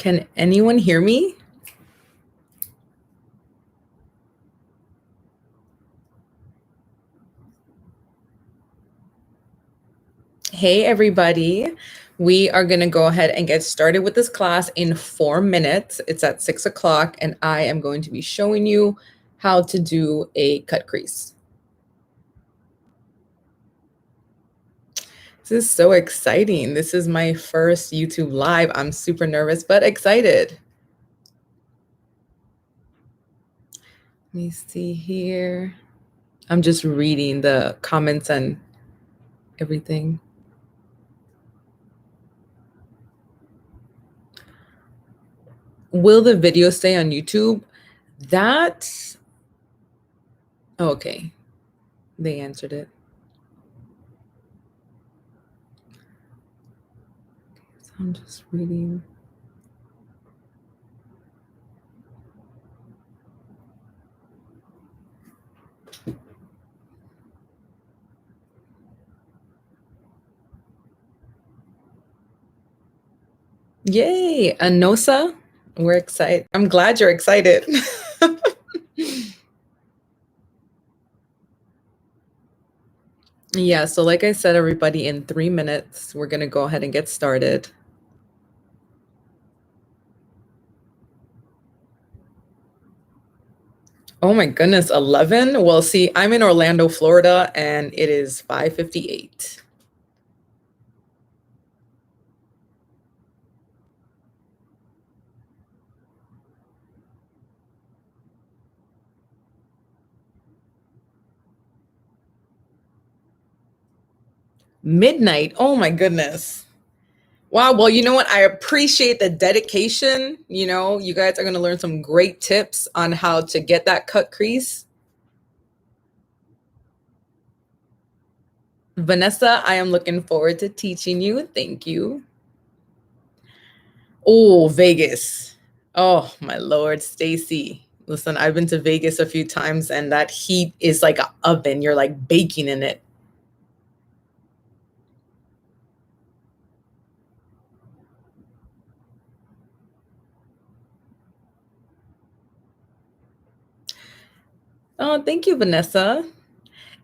Can anyone hear me? Hey, everybody. We are going to go ahead and get started with this class in 4 minutes. It's at 6 o'clock, and I am going to be showing you how to do a cut crease. This is so exciting. This is my first YouTube Live. I'm super nervous, but excited. Let me see here. I'm just reading the comments and everything. Will the video stay on YouTube? That, okay, they answered it. So I'm just reading. Yay, Anosa, we're excited. I'm glad you're excited. Yeah, so like I said, everybody, in 3 minutes, we're gonna go ahead and get started. Oh my goodness, 11? Well, see, I'm in Orlando, Florida, and it is 5:58. Midnight, oh my goodness. Wow, well, you know what? I appreciate the dedication. You know, you guys are gonna learn some great tips on how to get that cut crease. Vanessa, I am looking forward to teaching you. Thank you. Oh, Vegas. Oh, my Lord, Stacy. Listen, I've been to Vegas a few times and that heat is like an oven. You're like baking in it. Oh, thank you, Vanessa.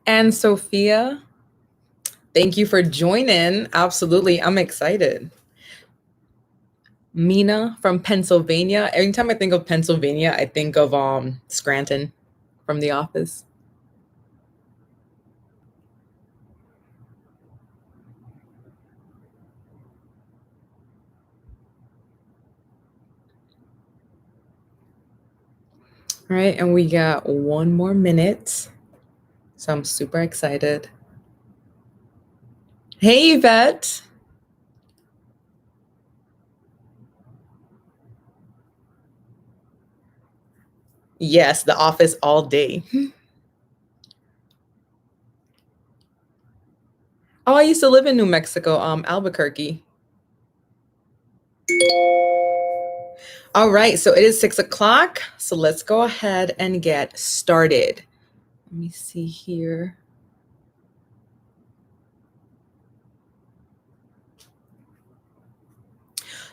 And Sophia, thank you for joining. Absolutely. I'm excited. Mina from Pennsylvania. Every time I think of Pennsylvania, I think of Scranton from The Office. All right, and we got 1 more minute. So I'm super excited. Hey, Yvette. Yes, The Office all day. Oh, I used to live in New Mexico, Albuquerque. All right, so it is 6 o'clock. So let's go ahead and get started. Let me see here.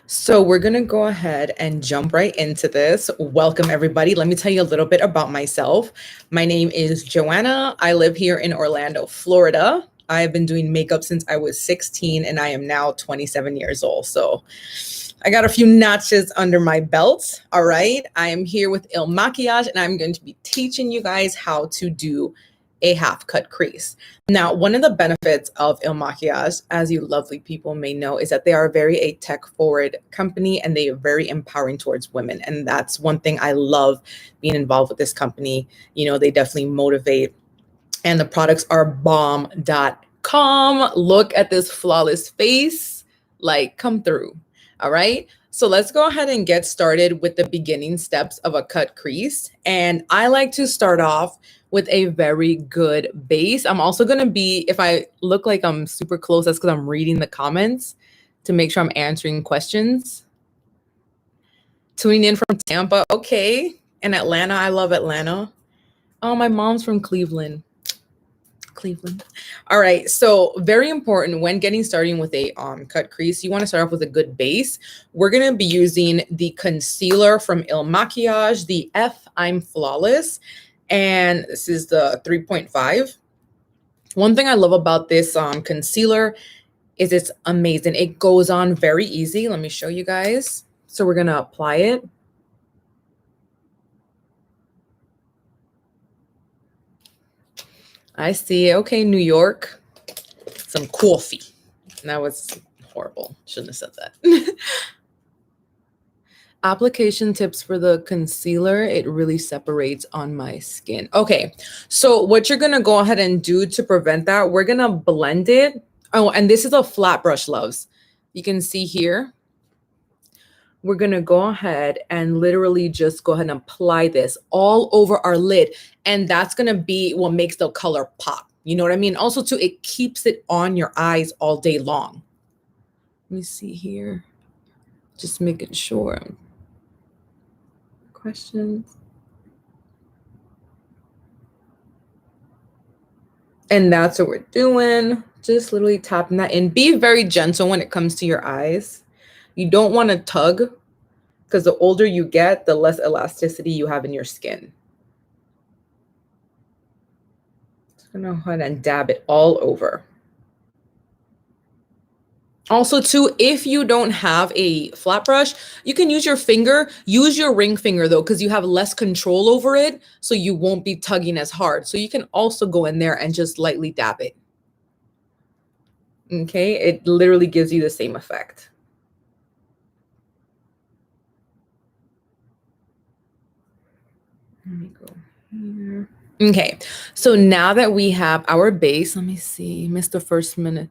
So we're going to go ahead and jump right into this. Welcome, everybody. Let me tell you a little bit about myself. My name is Joana. I live here in Orlando, Florida. I've been doing makeup since I was 16 and I am now 27 years old. So I got a few notches under my belt. All right. I am here with Il Maquillage and I'm going to be teaching you guys how to do a half cut crease. Now, one of the benefits of Il Maquillage, as you lovely people may know, is that they are very a tech forward company and they are very empowering towards women. And that's one thing I love being involved with this company. You know, they definitely motivate and the products are bomb.com. Look at this flawless face, like come through. All right. So let's go ahead and get started with the beginning steps of a cut crease. And I like to start off with a very good base. I'm also going to be, if I look like I'm super close, that's because I'm reading the comments to make sure I'm answering questions. Tuning in from Tampa. Okay. And Atlanta. I love Atlanta. Oh, my mom's from Cleveland. Cleveland. All right, so very important when getting started with a cut crease, you want to start off with a good base. We're going to be using the concealer from Il Makiage, the I'm Flawless, and this is the 3.5. One thing I love about this concealer is it's amazing. It goes on very easy. Let me show you guys. So we're going to apply it. I see. Okay, New York. Some coffee. That was horrible. Shouldn't have said that. Application tips for the concealer. It really separates on my skin. Okay, so what you're going to go ahead and do to prevent that, we're going to blend it. Oh, and this is a flat brush, loves. You can see here. We're going to go ahead and literally just go ahead and apply this all over our lid. And that's going to be what makes the color pop. You know what I mean? Also, too, it keeps it on your eyes all day long. Let me see here. Just making sure. Questions? And that's what we're doing. Just literally tapping that in. Be very gentle when it comes to your eyes. You don't want to tug because the older you get, the less elasticity you have in your skin. Just going to go ahead and dab it all over. Also, too, if you don't have a flat brush, you can use your finger. Use your ring finger, though, because you have less control over it, so you won't be tugging as hard. So you can also go in there and just lightly dab it. Okay, it literally gives you the same effect. Let me go here. Okay, so now that we have our base, let me see, missed the first minute.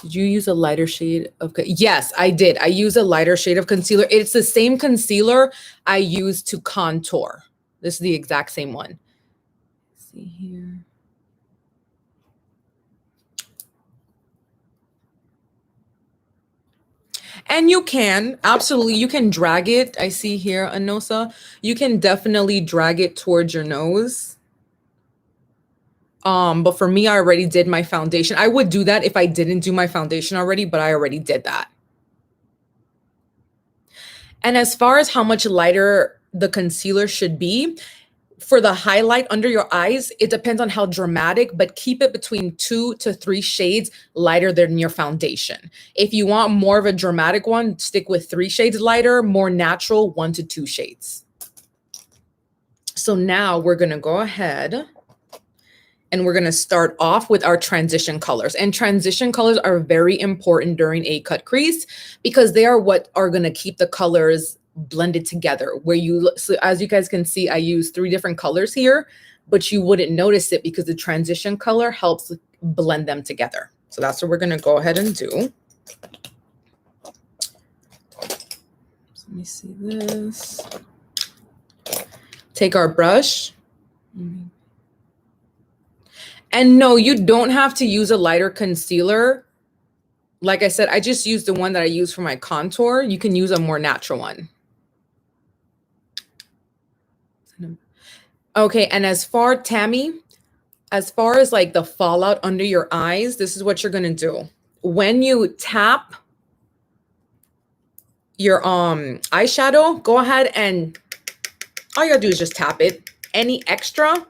Did you use a lighter shade of? Yes, I did. I use a lighter shade of concealer. It's the same concealer I use to contour. This is the exact same one. Let's see here. And you can, absolutely, you can drag it. I see here, Anosa. You can definitely drag it towards your nose. But for me, I already did my foundation. I would do that if I didn't do my foundation already, but I already did that. And as far as how much lighter the concealer should be, for the highlight under your eyes, it depends on how dramatic, but keep it between 2 to 3 shades lighter than your foundation. If you want more of a dramatic one, stick with 3 shades lighter, more natural, 1 to 2 shades. So now we're going to go ahead and we're going to start off with our transition colors. And transition colors are very important during a cut crease because they are what are going to keep the colors blended together. So as you guys can see, I use 3 different colors here, but you wouldn't notice it because the transition color helps blend them together. So that's what we're going to go ahead and do. So let me see this. Take our brush. And no, you don't have to use a lighter concealer. Like I said, I just used the one that I use for my contour. You can use a more natural one. Okay, and as far as like the fallout under your eyes, this is what you're gonna do. When you tap your eyeshadow, go ahead and all you gotta do is just tap it. Any extra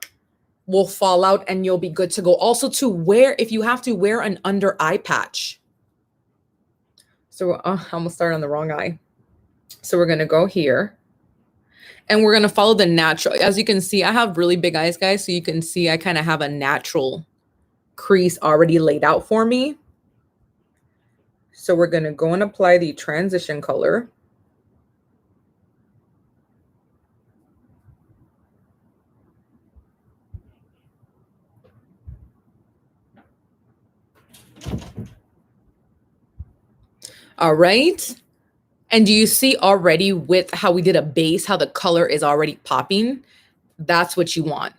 will fall out and you'll be good to go. Also to wear, if you have to wear an under eye patch. So I almost started on the wrong eye. So we're gonna go here. And we're going to follow the natural. As you can see, I have really big eyes, guys. So you can see I kind of have a natural crease already laid out for me. So we're going to go and apply the transition color. All right. And do you see already with how we did a base, how the color is already popping? That's what you want.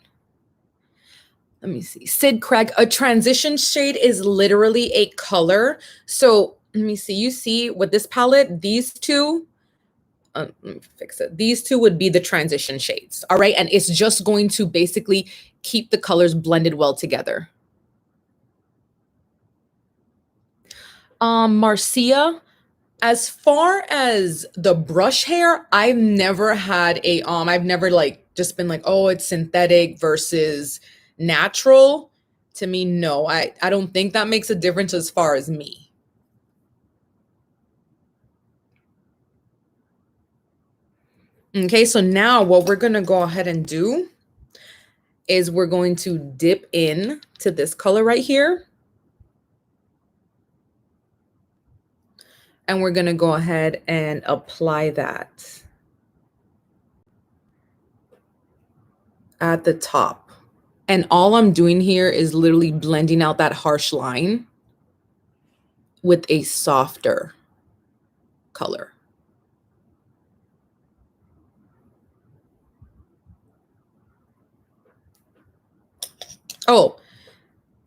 Let me see. Sid Craig, a transition shade is literally a color. So let me see. You see with this palette, these two, let me fix it. These two would be the transition shades. All right. And it's just going to basically keep the colors blended well together. Marcia, as far as the brush hair, I've never had I've never like just been like, oh, it's synthetic versus natural. To me, no, I don't think that makes a difference as far as me. Okay, so now what we're gonna go ahead and do is we're going to dip in to this color right here. And we're gonna go ahead and apply that at the top. And all I'm doing here is literally blending out that harsh line with a softer color. Oh,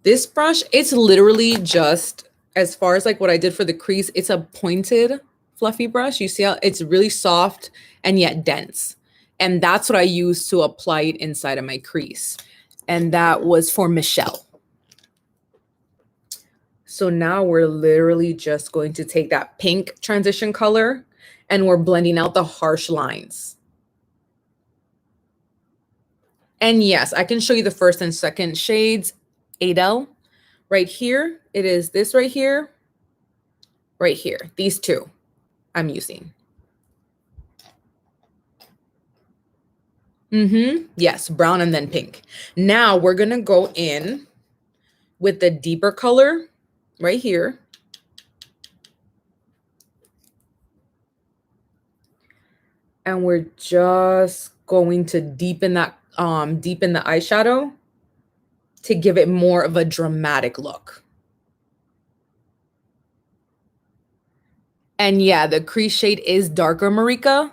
this brush, it's literally just, as far as like what I did for the crease, it's a pointed fluffy brush. You see how it's really soft and yet dense. And that's what I use to apply it inside of my crease. And that was for Michelle. So now we're literally just going to take that pink transition color and we're blending out the harsh lines. And yes, I can show you the first and second shades. Adele, right here, it is this right here, these two I'm using. Yes, brown and then pink. Now we're gonna go in with the deeper color right here. And we're just going to deepen that, deepen the eyeshadow to give it more of a dramatic look. And yeah, the crease shade is darker, Marika.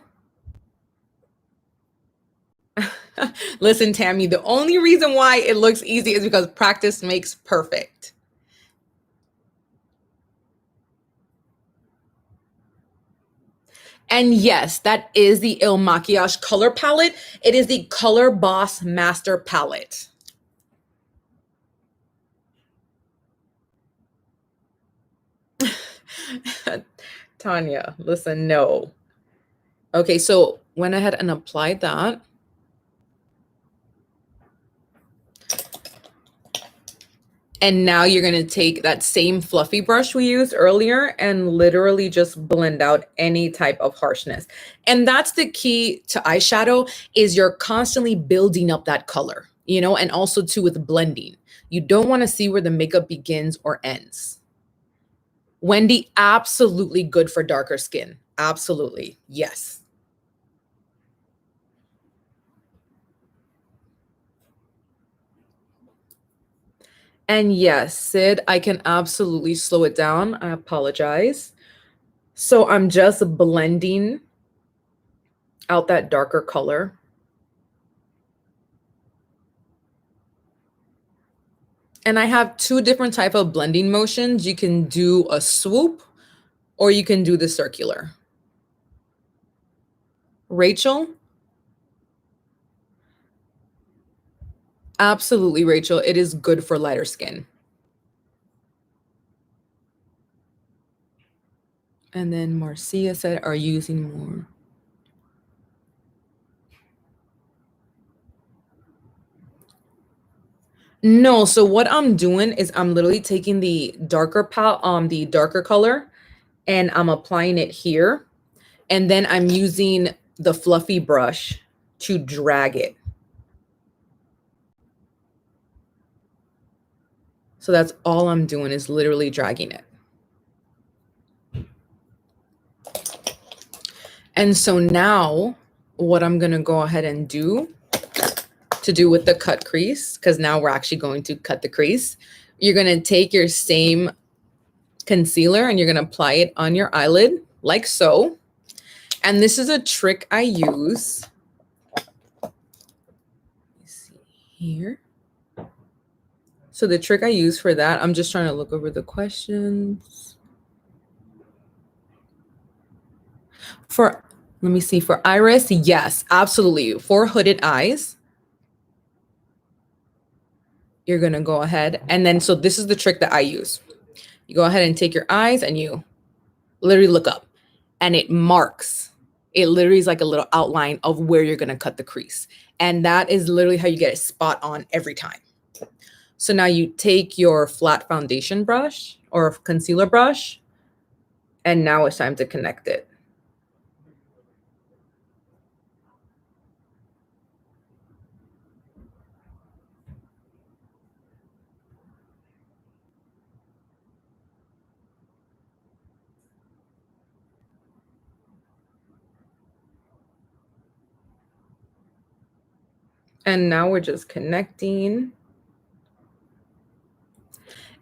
Listen, Tammy, the only reason why it looks easy is because practice makes perfect. And yes, that is the Il Makiage color palette. It is the Color Boss Master Palette. Tanya, listen, no. Okay, so went ahead and applied that. And now you're going to take that same fluffy brush we used earlier and literally just blend out any type of harshness. And that's the key to eyeshadow, is you're constantly building up that color, you know, and also too with blending. You don't want to see where the makeup begins or ends. Wendy, absolutely good for darker skin. Absolutely. Yes. And yes, Sid, I can absolutely slow it down. I apologize. So I'm just blending out that darker color. And I have two different type of blending motions. You can do a swoop or you can do the circular. Rachel? Absolutely, Rachel. It is good for lighter skin. And then Marcia said, are you using more? No, so what I'm doing is I'm literally taking the darker color and I'm applying it here. And then I'm using the fluffy brush to drag it. So that's all I'm doing, is literally dragging it. And so now what I'm going to go ahead and do to do with the cut crease, because now we're actually going to cut the crease, you're going to take your same concealer and you're going to apply it on your eyelid like so. And this is a trick I use. Let me see here. So the trick I use for that, I'm just trying to look over the questions. Let me see, for iris, yes, absolutely. For hooded eyes, you're gonna go ahead and then, so this is the trick that I use. You go ahead and take your eyes and you literally look up, and it marks. It literally is like a little outline of where you're going to cut the crease. And that is literally how you get it spot on every time. So now you take your flat foundation brush or concealer brush, and now it's time to connect it. And now we're just connecting.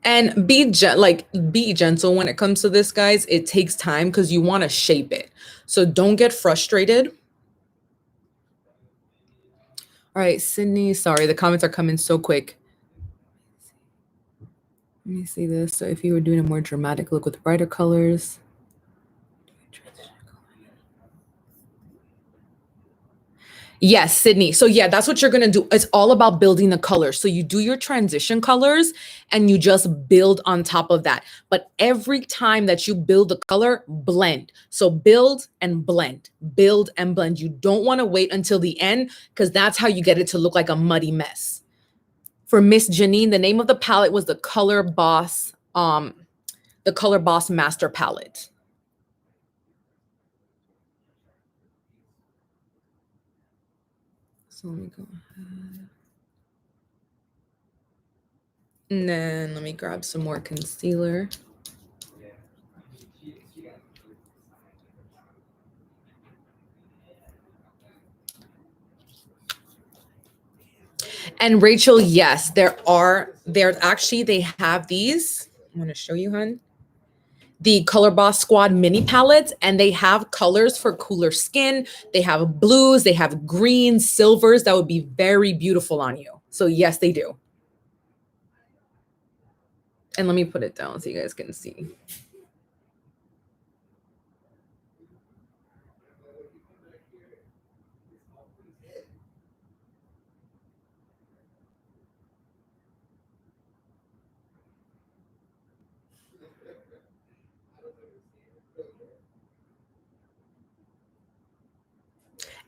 And be gentle when it comes to this, guys. It takes time because you want to shape it. So don't get frustrated. All right, Sydney, sorry, the comments are coming so quick. Let me see this. So if you were doing a more dramatic look with brighter colors. Yes, Sydney. So yeah, that's what you're going to do. It's all about building the colors. So you do your transition colors and you just build on top of that. But every time that you build the color, blend. So build and blend, build and blend. You don't want to wait until the end because that's how you get it to look like a muddy mess. For Miss Janine, the name of the palette was the Color Boss Master Palette. So let me go ahead. And then let me grab some more concealer. And Rachel, yes, they have these. I'm going to show you, hun. The Color Boss Squad mini palettes, and they have colors for cooler skin. They have blues, they have greens, silvers that would be very beautiful on you. So yes, they do. And let me put it down so you guys can see.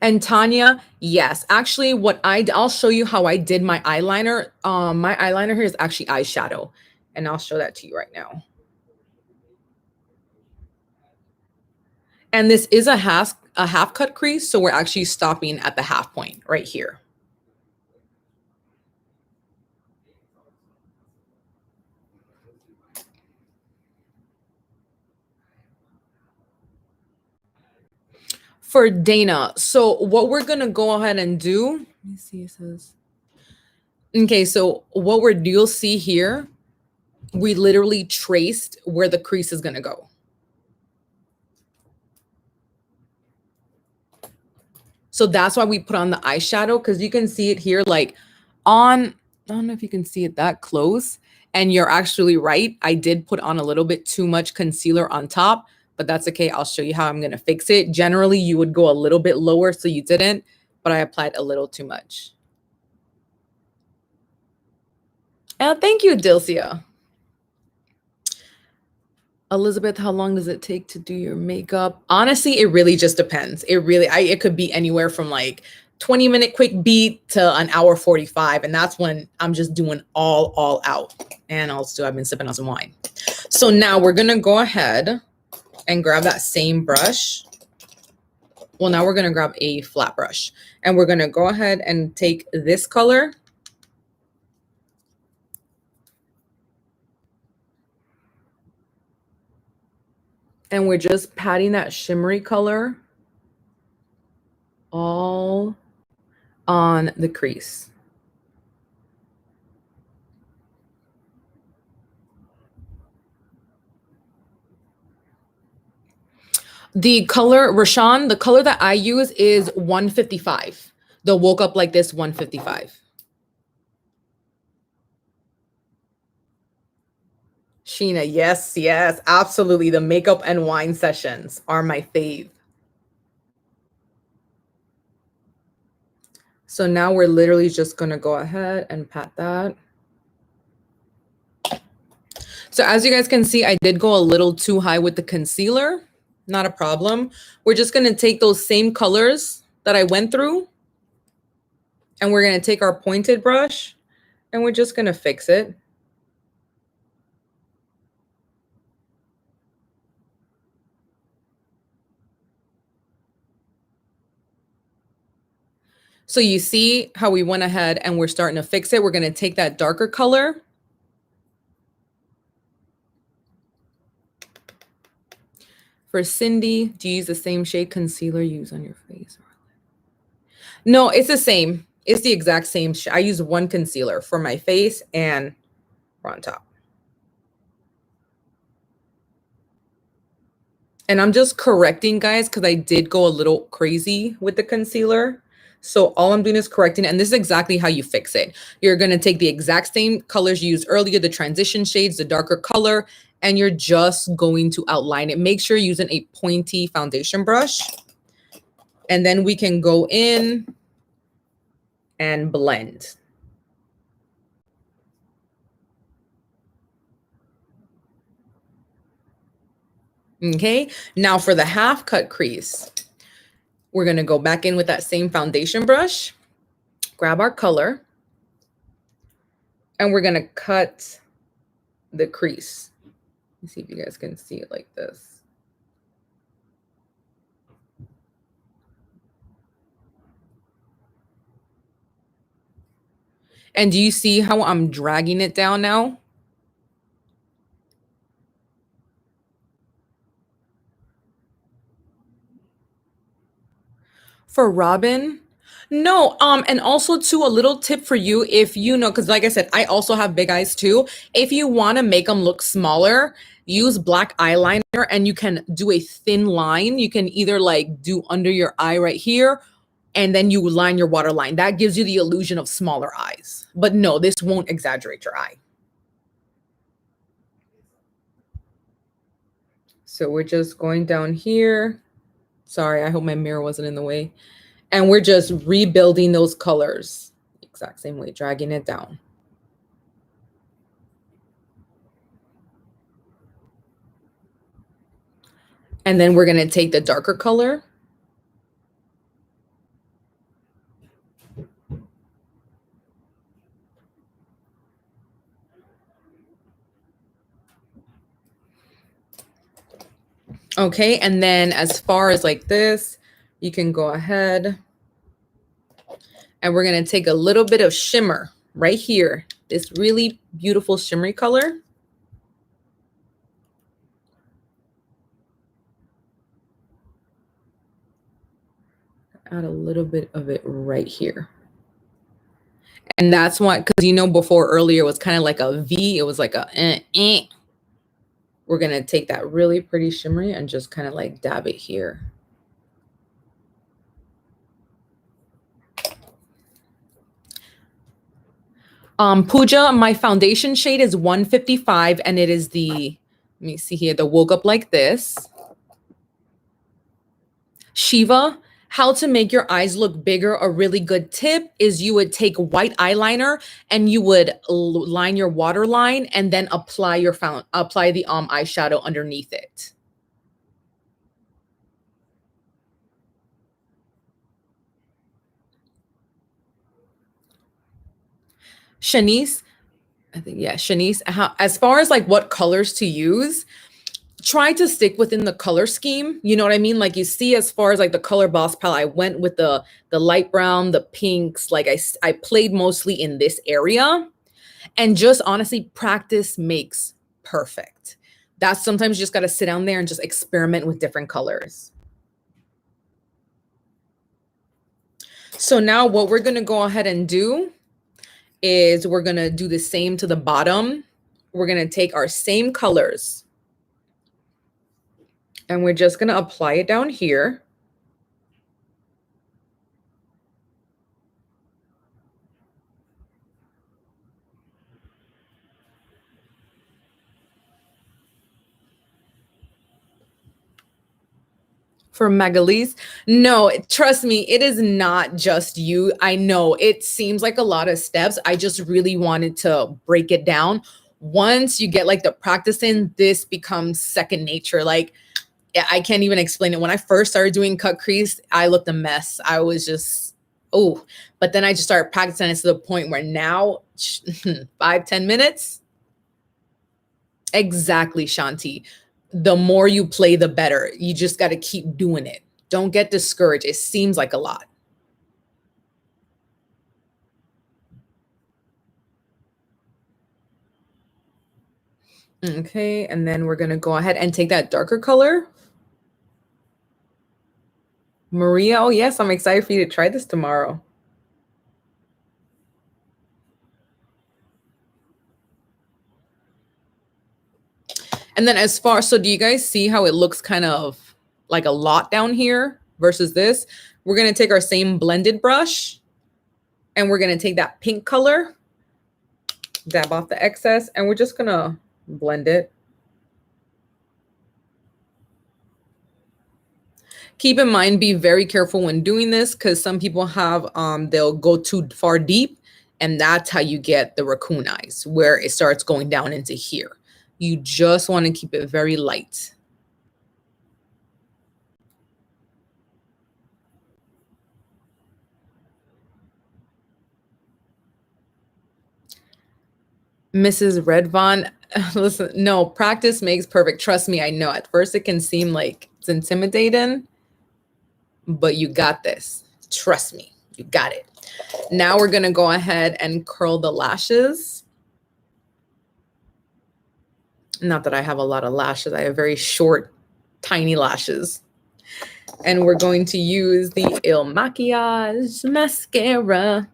And Tanya, yes, actually I'll show you how I did my eyeliner. My eyeliner here is actually eyeshadow, and I'll show that to you right now. And this is a half cut crease, so we're actually stopping at the half point right here. For Dana, so what we're gonna go ahead and do, let me see, it says, okay, so you'll see here, we literally traced where the crease is gonna go. So that's why we put on the eyeshadow, because you can see it here, like I don't know if you can see it that close, and you're actually right. I did put on a little bit too much concealer on top, but that's okay. I'll show you how I'm going to fix it. Generally, you would go a little bit lower, so you didn't, but I applied a little too much. Thank you, Dilcia. Elizabeth, how long does it take to do your makeup? Honestly, it really just depends. It could be anywhere from like 20-minute quick beat to an hour 45. And that's when I'm just doing all out. And also I've been sipping on some wine. So now we're going to go ahead and grab that same brush. Well, now we're going to grab a flat brush, and we're going to go ahead and take this color. And we're just patting that shimmery color all on the crease. The color, Rashawn, the color that I use is 155. The Woke Up Like This 155. Sheena, yes, absolutely. The makeup and wine sessions are my fave. So now we're literally just going to go ahead and pat that. So as you guys can see, I did go a little too high with the concealer. Not a problem. We're just going to take those same colors that I went through, and we're going to take our pointed brush, and we're just going to fix it. So you see how we went ahead and we're starting to fix it. We're going to take that darker color. For Cindy, do you use the same shade concealer you use on your face? No, it's the same. It's the exact same. I use one concealer for my face and on top. And I'm just correcting, guys, because I did go a little crazy with the concealer. So all I'm doing is correcting, and this is exactly how you fix it. You're going to take the exact same colors you used earlier, the transition shades, the darker color, and you're just going to outline it. Make sure you're using a pointy foundation brush. And then we can go in and blend. Okay, now for the half cut crease, we're going to go back in with that same foundation brush, grab our color, and we're going to cut the crease. Let's see if you guys can see it like this. And do you see how I'm dragging it down now? For Robin? No, and also too, a little tip for you, if you know, because like I said, I also have big eyes too. If you want to make them look smaller, use black eyeliner and you can do a thin line. You can either like do under your eye right here, and then you line your waterline. That gives you the illusion of smaller eyes. But no, this won't exaggerate your eye. So we're just going down here. Sorry, I hope my mirror wasn't in the way. And we're just rebuilding those colors. Exact same way, dragging it down. And then we're going to take the darker color. Okay, and then as far as like this, you can go ahead and we're going to take a little bit of shimmer right here. This really beautiful shimmery color. Add a little bit of it right here. And that's what, because you know, before earlier it was kind of like a V. It was like a We're going to take that really pretty shimmery and just kind of like dab it here. Pooja, my foundation shade is 155 and it is the, let me see here, the Woke Up Like This. Shiva, how to make your eyes look bigger. A really good tip is you would take white eyeliner and you would line your waterline and then apply the eyeshadow underneath it. Shanice, I think, yeah, Shanice, as far as like what colors to use, try to stick within the color scheme. You know what I mean? Like you see, as far as like the Color Boss palette, I went with the light brown, the pinks. Like I played mostly in this area, and just honestly, practice makes perfect. That's sometimes you just got to sit down there and just experiment with different colors. So now what we're going to go ahead and do is we're going to do the same to the bottom. We're going to take our same colors and we're just going to apply it down here. For Magalise, no, trust me, it is not just you. I know it seems like a lot of steps. I just really wanted to break it down. Once you get like the practice in, this becomes second nature. Like, I can't even explain it. When I first started doing cut crease, I looked a mess. I was just, oh, but then I just started practicing it to the point where now 5-10 minutes. Exactly, Shanti. The more you play, the better. You just got to keep doing it. Don't get discouraged. It seems like a lot. Okay, and then we're going to go ahead and take that darker color. Maria, oh yes, I'm excited for you to try this tomorrow. And then as far, so do you guys see how it looks kind of like a lot down here versus this? We're going to take our same blended brush and we're going to take that pink color, dab off the excess, and we're just going to blend it. Keep in mind, be very careful when doing this because some people have, they'll go too far deep and that's how you get the raccoon eyes where it starts going down into here. You just want to keep it very light. Mrs. Redvon, listen, no, practice makes perfect. Trust me, I know. At first it can seem like it's intimidating, but you got this. Trust me, you got it. Now we're going to go ahead and curl the lashes. Not that I have a lot of lashes. I have very short, tiny lashes. And we're going to use the Il Maquillage mascara.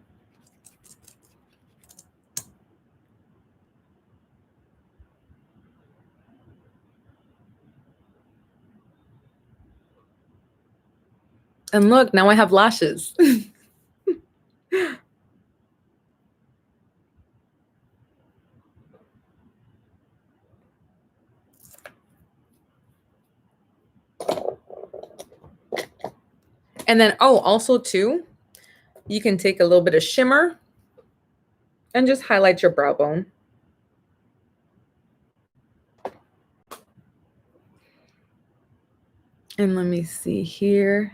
And look, now I have lashes. And then, oh, also too, you can take a little bit of shimmer and just highlight your brow bone. And let me see here.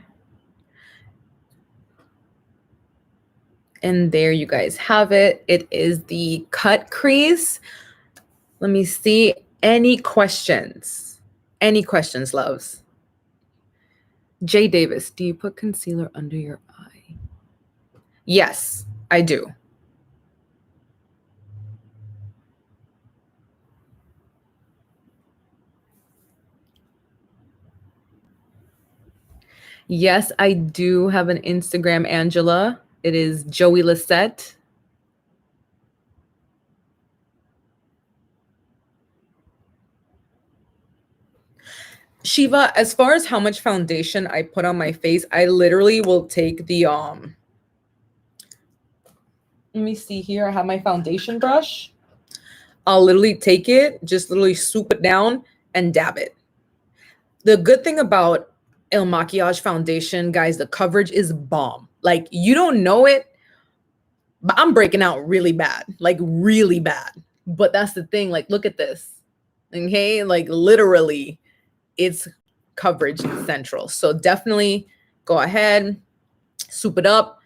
And there you guys have it. It is the cut crease. Let me see. Any questions? Any questions, loves? Jay Davis, do you put concealer under your eye? Yes, I do. Yes, I do have an Instagram, Angela. It is Joey Lisette. Shiva, as far as how much foundation I put on my face, I literally will take the let me see here. I have my foundation brush. I'll literally take it, just literally swoop it down and dab it. The good thing about Il Maquillage foundation, guys, the coverage is bomb. Like, you don't know it, but I'm breaking out really bad, like really bad. But that's the thing. Like, look at this. Okay, like literally, it's coverage central. So definitely go ahead, soup it up,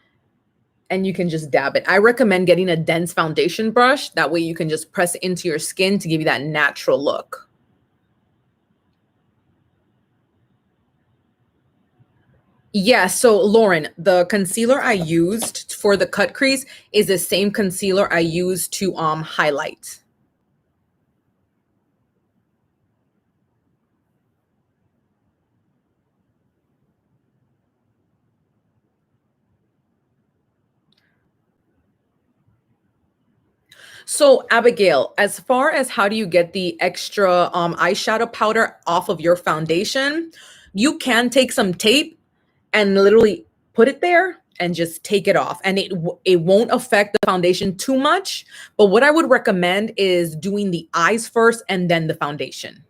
and you can just dab it. I recommend getting a dense foundation brush. That way you can just press it into your skin to give you that natural look. Yeah, so Lauren, the concealer I used for the cut crease is the same concealer I used to highlight. So Abigail, as far as how do you get the extra eyeshadow powder off of your foundation, you can take some tape and literally put it there and just take it off, and it won't affect the foundation too much. But what I would recommend is doing the eyes first and then the foundation.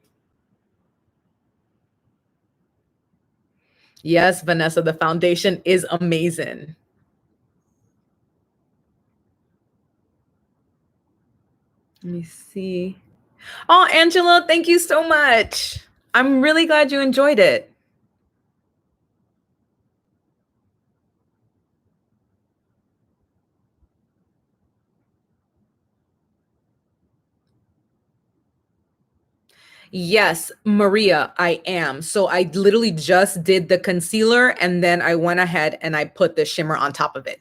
Yes, Vanessa, the foundation is amazing. Let me see. Oh, Angela, thank you so much. I'm really glad you enjoyed it. Yes, Maria, I am. So I literally just did the concealer and then I went ahead and I put the shimmer on top of it.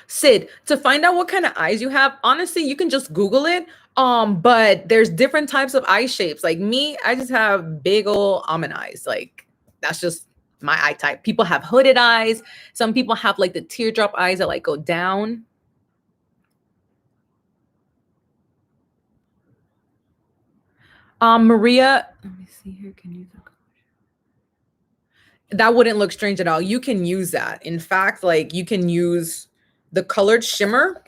Sid, to find out what kind of eyes you have, honestly, you can just Google it. But there's different types of eye shapes. Like me, I just have big old almond eyes. Like that's just my eye type. People have hooded eyes. Some people have like the teardrop eyes that like go down. Maria, let me see here. Can you? That wouldn't look strange at all. You can use that. In fact, like you can use the colored shimmer.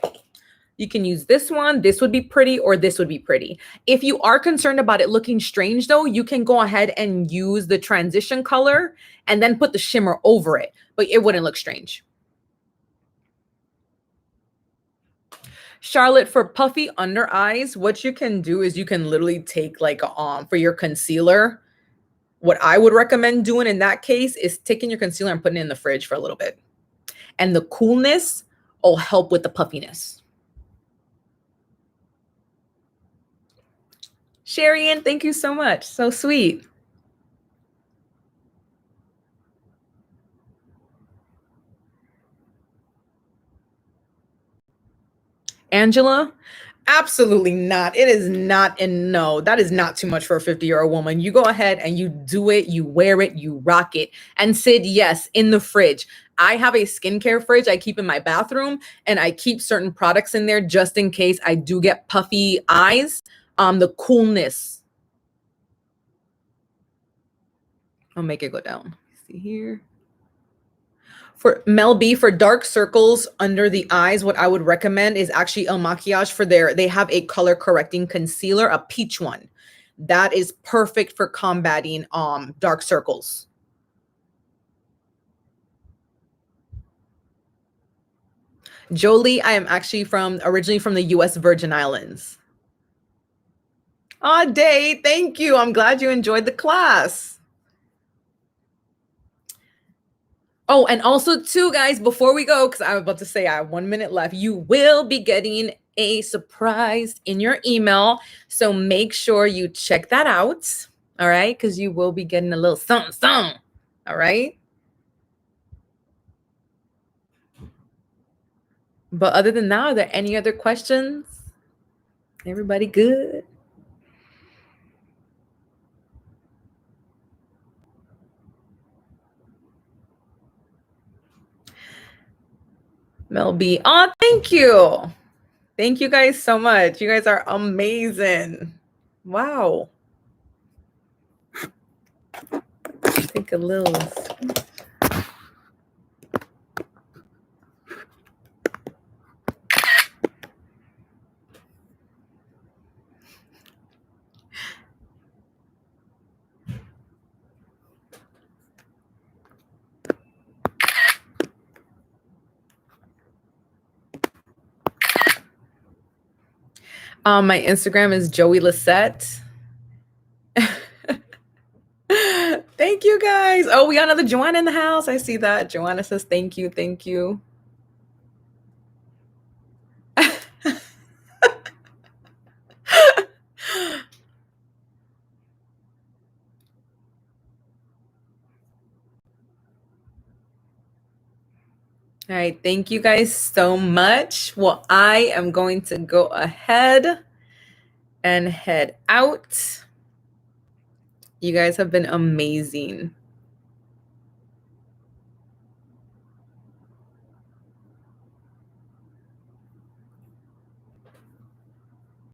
You can use this one. This would be pretty, or this would be pretty. If you are concerned about it looking strange, though, you can go ahead and use the transition color and then put the shimmer over it, but it wouldn't look strange. Charlotte, for puffy under eyes, what you can do is you can literally take like for your concealer. What I would recommend doing in that case is taking your concealer and putting it in the fridge for a little bit. And the coolness will help with the puffiness. Sherry, thank you so much. So sweet. Angela, absolutely not. It is not. And no, that is not too much for a 50-year-old woman. You go ahead and you do it, you wear it, you rock it. And Sid, yes, in the fridge. I have a skincare fridge I keep in my bathroom, and I keep certain products in there just in case I do get puffy eyes. The coolness. I'll make it go down. See here. For Mel B, for dark circles under the eyes, what I would recommend is actually El Maquillage for they have a color correcting concealer, a peach one. That is perfect for combating dark circles. Jolie, I am actually originally from the US Virgin Islands. Day, thank you. I'm glad you enjoyed the class. Oh, and also too, guys, before we go, because I'm about to say I have 1 minute left, you will be getting a surprise in your email. So make sure you check that out. All right. Because you will be getting a little something, something. All right. But other than that, are there any other questions? Everybody good? Mel B. Oh, thank you. Thank you guys so much. You guys are amazing. Wow. Take a little. My Instagram is Joey Lisette. Thank you guys. Oh, we got another Joanna in the house. I see that. Joanna says thank you. Thank you. All right. Thank you guys so much. Well, I am going to go ahead and head out. You guys have been amazing.